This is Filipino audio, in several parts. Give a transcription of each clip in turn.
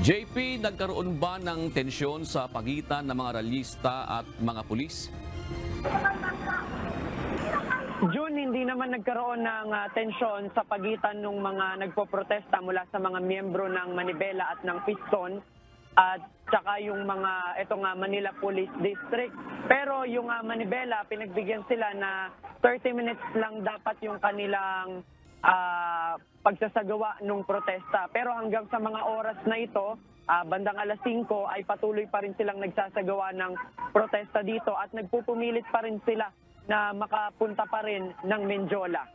JP, nagkaroon ba ng tensyon sa pagitan ng mga rallyista at mga pulis? June, hindi naman nagkaroon ng tensyon sa pagitan ng mga nagpoprotesta mula sa mga miyembro ng Manibela at ng Piston at saka yung mga Manila Police District. Pero yung Manibela, pinagbigyan sila na 30 minutes lang dapat yung kanilang pagsasagawa ng protesta. Pero hanggang sa mga oras na ito, bandang alas 5 ay patuloy pa rin silang nagsasagawa ng protesta dito at nagpupumilit pa rin sila na makapunta pa rin ng Menjola.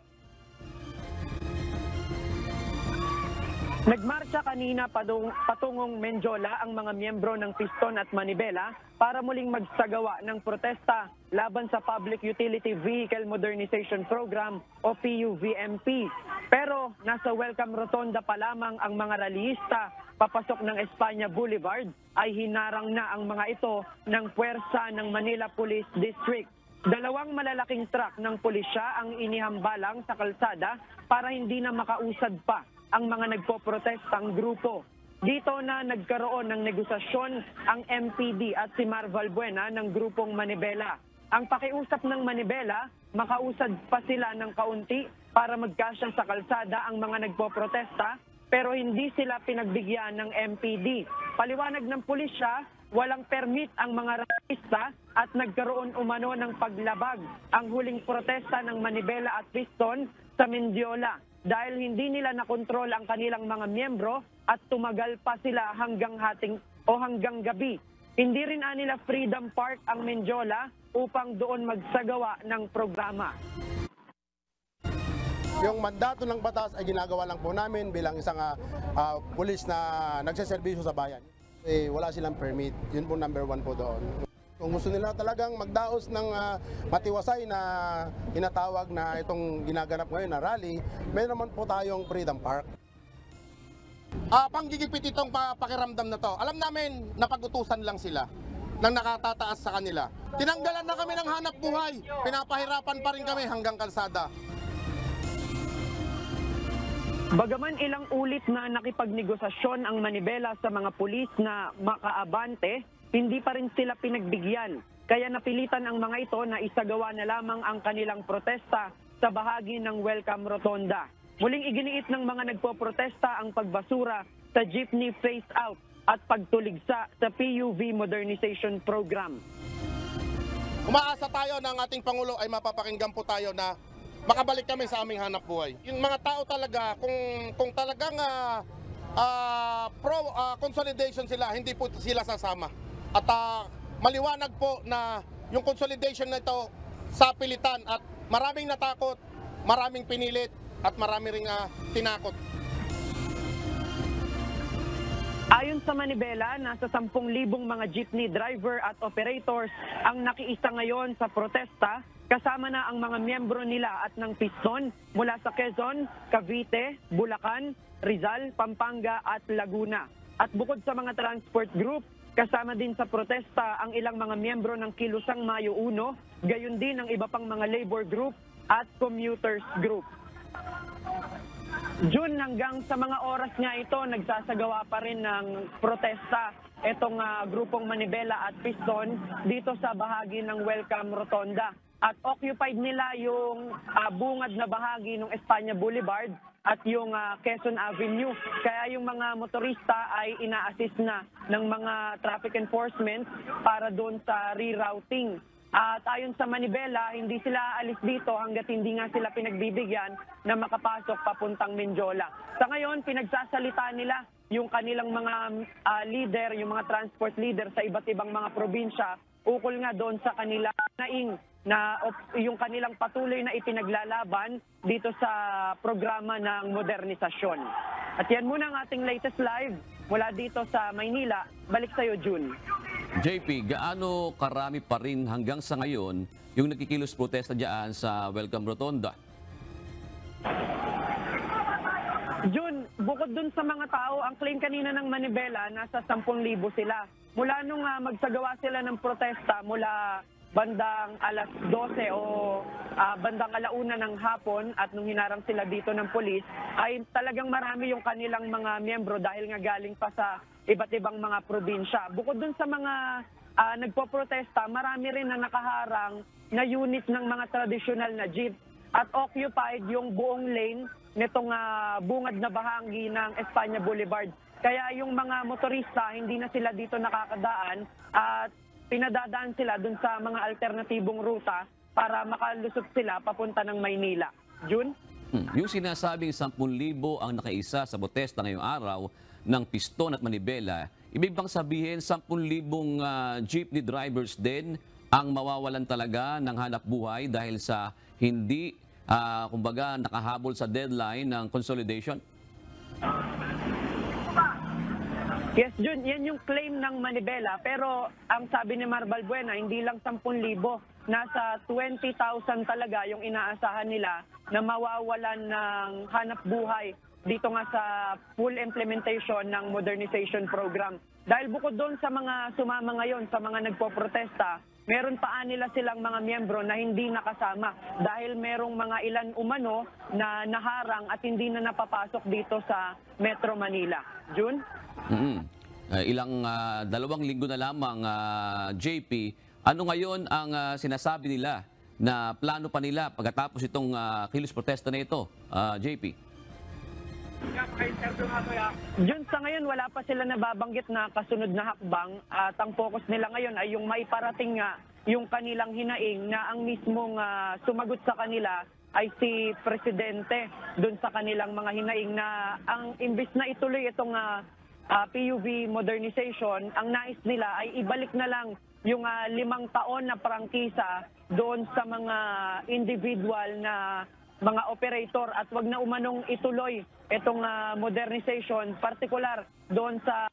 Nagmarcha kanina patungong Menjola ang mga miyembro ng Piston at Manibela para muling magsagawa ng protesta laban sa Public Utility Vehicle Modernization Program o PUVMP. Pero nasa Welcome Rotonda pa lamang ang mga rallyista papasok ng Espanya Boulevard ay hinarang na ang mga ito ng puwersa ng Manila Police District. Dalawang malalaking truck ng pulisya ang inihambalang sa kalsada para hindi na makausad pa ang mga nagpoprotestang grupo. Dito na nagkaroon ng negosasyon ang MPD at si Mar Valbuena ng grupong Manibela. Ang pakiusap ng Manibela, makausad pa sila ng kaunti para magkasya sa kalsada ang mga nagpoprotesta pero hindi sila pinagbigyan ng MPD. Paliwanag ng pulisya, walang permit ang mga rallyista at nagkaroon umano ng paglabag ang huling protesta ng Manibela at Piston sa Mendiola dahil hindi nila nakontrol ang kanilang mga miyembro at tumagal pa sila hanggang gabi. Hindi rin nila Freedom Park ang Mendiola upang doon magsagawa ng programa. Yung mandato ng batas ay ginagawa lang po namin bilang isang pulis na nagseserbisyo sa bayan. Wala silang permit. Yun po number 1 po doon. Kung gusto nila talagang magdaos ng matiwasay na tinatawag na itong ginaganap ngayon na rally, may naman po tayong Freedom Park. Panggigipit itong pakiramdam na to. Alam namin na pag-utusan lang sila nang nakatataas sa kanila. Tinanggalan na kami ng hanap buhay. Pinapahirapan pa rin kami hanggang kalsada. Bagaman ilang ulit na nakipagnegosasyon ang Manibela sa mga pulis na makaabante, hindi pa rin sila pinagbigyan. Kaya napilitan ang mga ito na isagawa na lamang ang kanilang protesta sa bahagi ng Welcome Rotonda. Muling iginiit ng mga nagpoprotesta ang pagbasura sa jeepney phase-out at pagtuligsa sa PUV Modernization Program. Umaasa tayo ng ating Pangulo ay mapapakinggan po tayo na makabalik kami sa aming hanap buhay. Yung mga tao talaga, kung talagang consolidation sila, hindi po sila sasama. At maliwanag po na yung consolidation na ito sa pilitan at maraming natakot, maraming pinilit at marami ring tinakot. Ayon sa Manibela, nasa 10,000 mga jeepney driver at operators ang nakiisa ngayon sa protesta, kasama na ang mga miyembro nila at ng Piston mula sa Quezon, Cavite, Bulacan, Rizal, Pampanga at Laguna. At bukod sa mga transport group, kasama din sa protesta ang ilang mga miyembro ng Kilusang Mayo 1, gayon din ang iba pang mga labor group at commuters group. June, hanggang sa mga oras nga ito, nagsasagawa pa rin ng protesta itong grupong Manibela at Piston dito sa bahagi ng Welcome Rotonda. At occupied nila yung bungad na bahagi ng Espanya Boulevard at yung Quezon Avenue. Kaya yung mga motorista ay ina-assist na ng mga traffic enforcement para doon sa rerouting. At ayon sa Manibela, hindi sila alis dito hanggat hindi nga sila pinagbibigyan na makapasok papuntang Menjola. Sa ngayon, pinagsasalita nila yung kanilang mga leader, yung mga transport leader sa iba't ibang mga probinsya, ukol nga doon sa kanila naing na yung kanilang patuloy na ipinaglalaban dito sa programa ng modernisasyon. At yan muna ang ating latest live mula dito sa Maynila. Balik sa iyo, June. JP, gaano karami pa rin hanggang sa ngayon yung nakikilos protesta dyan sa Welcome Rotonda? June, bukod dun sa mga tao, ang claim kanina ng Manibela, nasa 10,000 sila. Mula nung magsagawa sila ng protesta mula bandang alas 12 o bandang alauna ng hapon at nung hinarang sila dito ng polis ay talagang marami yung kanilang mga miyembro dahil nga galing pa sa iba't ibang mga probinsya. Bukod dun sa mga nagpoprotesta, marami rin na nakaharang na unit ng mga tradisyonal na jeep at occupied yung buong lane nitong bungad na bahagi ng Espanya Boulevard. Kaya yung mga motorista, hindi na sila dito nakakadaan at pinadadaan sila dun sa mga alternatibong ruta para makalusot sila papunta ng Maynila. Jun? Yung sinasabing 10,000 ang nakaisa sa protesta ngayong araw ng Piston at Manibela, ibig bang sabihin 10,000 jeepney drivers din ang mawawalan talaga ng hanap buhay dahil sa hindi, kumbaga, nakahabol sa deadline ng consolidation? Yes, Jun, yan yung claim ng Manibela. Pero ang sabi ni Mar Balbuena, hindi lang 10,000, nasa 20,000 talaga yung inaasahan nila na mawawalan ng hanap buhay dito nga sa full implementation ng modernization program. Dahil bukod doon sa mga sumama ngayon, sa mga nagpoprotesta, meron pa nila silang mga miyembro na hindi nakasama dahil merong mga ilan umano na naharang at hindi na napapasok dito sa Metro Manila. Jun? Ilang 2 linggo na lamang, JP, ano ngayon ang sinasabi nila na plano pa nila pagkatapos itong kilos protesta na ito, JP? Jun, sa ngayon wala pa sila nababanggit na kasunod na hakbang at ang focus nila ngayon ay yung maiparating nga yung kanilang hinaing na ang mismong sumagot sa kanila ay si Presidente doon sa kanilang mga hinaing na ang imbis na ituloy itong PUV modernization, ang nais nila ay ibalik na lang yung 5 taon na prangkisa doon sa mga individual na mga operator at wag na umanong ituloy itong modernization, particular doon sa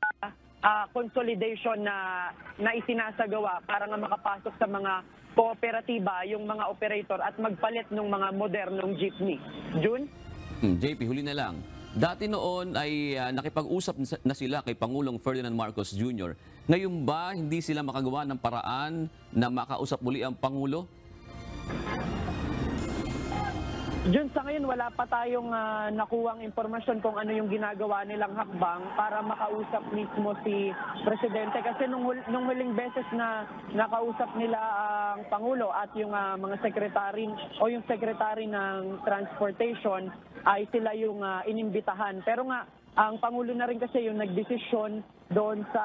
consolidation na isinasagawa para nga makapasok sa mga kooperatiba yung mga operator at magpalit ng mga modernong jeepney. Jun? JP, huli na lang. Dati noon ay nakipag-usap na sila kay Pangulong Ferdinand Marcos Jr. Ngayon ba hindi sila makagawa ng paraan na makausap muli ang Pangulo? Jun, sa ngayon wala pa tayong nakuwang impormasyon kung ano yung ginagawa nilang hakbang para makausap mismo si Presidente. Kasi nung huling beses na nakausap nila ang Pangulo at yung mga sekretary o yung sekretary ng Transportation ay sila yung inimbitahan. Pero nga, ang Pangulo na rin kasi yung nagdesisyon doon sa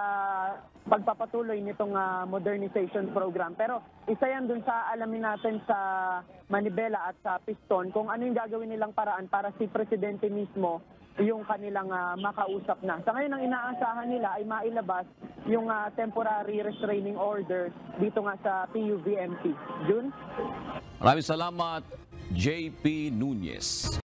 pagpapatuloy nitong modernization program. Pero isa yan doon sa alamin natin sa Manibela at sa Piston kung ano yung gagawin nilang paraan para si Presidente mismo yung kanilang makausap na. Sa ngayon, ang inaasahan nila ay mailabas yung temporary restraining order dito nga sa PUVMP. Jun? Maraming salamat, JP Nunez.